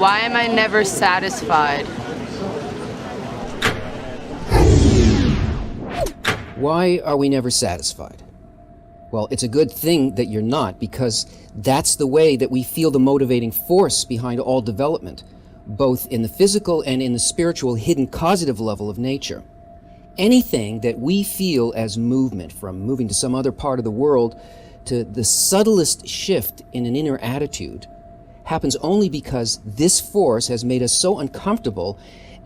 Why am I never satisfied? Why are we never satisfied? Well, it's a good thing that you're not, because that's the way that we feel the motivating force behind all development, both in the physical and in the spiritual hidden causative level of nature. Anything that we feel as movement, from moving to some other part of the world to the subtlest shift in an inner attitude, happens only because this force has made us so uncomfortable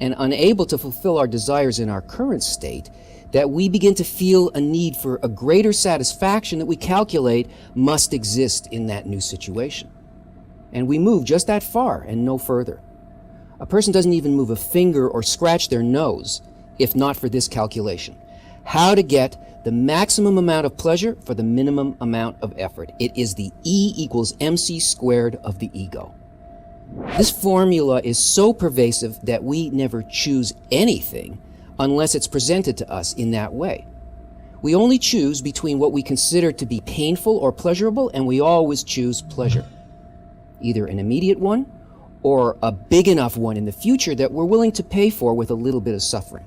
and unable to fulfill our desires in our current state that we begin to feel a need for a greater satisfaction that we calculate must exist in that new situation. And we move just that far and no further. A person doesn't even move a finger or scratch their nose if not for this calculation. How to get the maximum amount of pleasure for the minimum amount of effort. It is the E equals MC squared of the ego. This formula is so pervasive that we never choose anything unless it's presented to us in that way. We only choose between what we consider to be painful or pleasurable, and we always choose pleasure. Either an immediate one or a big enough one in the future that we're willing to pay for with a little bit of suffering.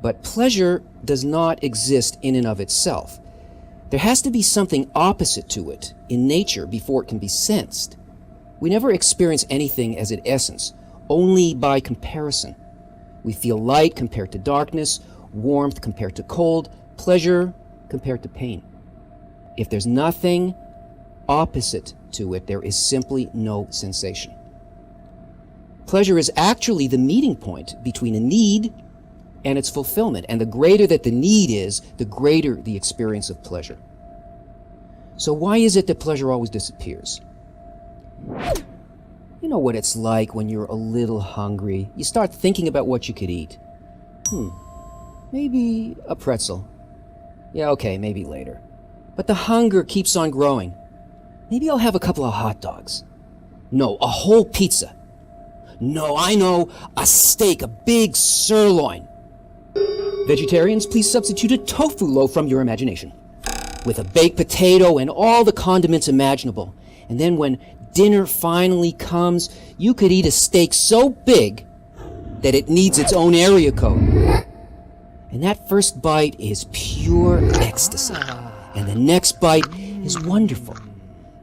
But pleasure does not exist in and of itself. There has to be something opposite to it in nature before it can be sensed. We never experience anything as its essence, only by comparison. We feel light compared to darkness, warmth compared to cold, pleasure compared to pain. If there's nothing opposite to it, there is simply no sensation. Pleasure is actually the meeting point between a need and its fulfillment, and the greater that the need is, the greater the experience of pleasure. So why is it that pleasure always disappears? You know what it's like when you're a little hungry. You start thinking about what you could eat. Maybe a pretzel. Yeah, okay, maybe later. But the hunger keeps on growing. Maybe I'll have a couple of hot dogs. No, a whole pizza. No, I know, a steak, a big sirloin. Vegetarians, please substitute a tofu loaf from your imagination, with a baked potato and all the condiments imaginable. And then when dinner finally comes, you could eat a steak so big that it needs its own area code. And that first bite is pure ecstasy. And the next bite is wonderful.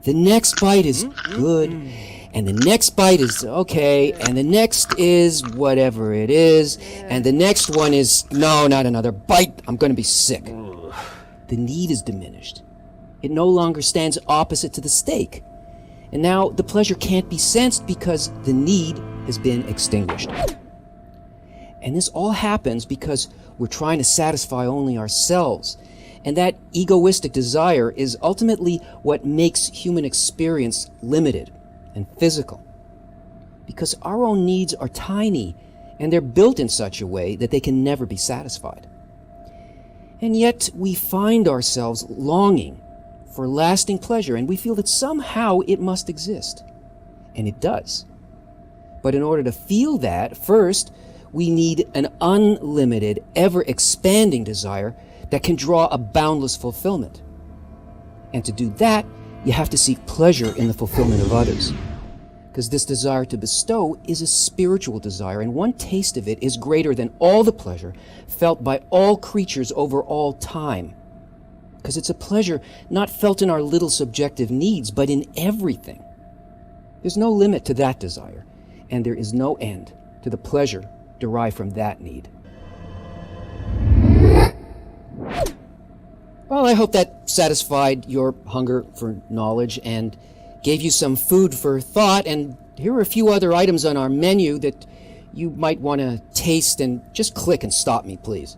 The next bite is good. And the next bite is okay. And the next is whatever it is. And the next one is, no, not another bite. I'm going to be sick. The need is diminished. It no longer stands opposite to the steak. And now the pleasure can't be sensed because the need has been extinguished. And this all happens because we're trying to satisfy only ourselves. And that egoistic desire is ultimately what makes human experience limited and physical. Because our own needs are tiny, and they're built in such a way that they can never be satisfied. And yet we find ourselves longing for lasting pleasure, and we feel that somehow it must exist. And it does. But in order to feel that, first, we need an unlimited, ever-expanding desire that can draw a boundless fulfillment. And to do that, you have to seek pleasure in the fulfillment of others. Because this desire to bestow is a spiritual desire, and one taste of it is greater than all the pleasure felt by all creatures over all time. Because it's a pleasure not felt in our little subjective needs, but in everything. There's no limit to that desire, and there is no end to the pleasure derived from that need. Well, I hope that satisfied your hunger for knowledge and gave you some food for thought, and here are a few other items on our menu that you might want to taste, and just click and stop me, please.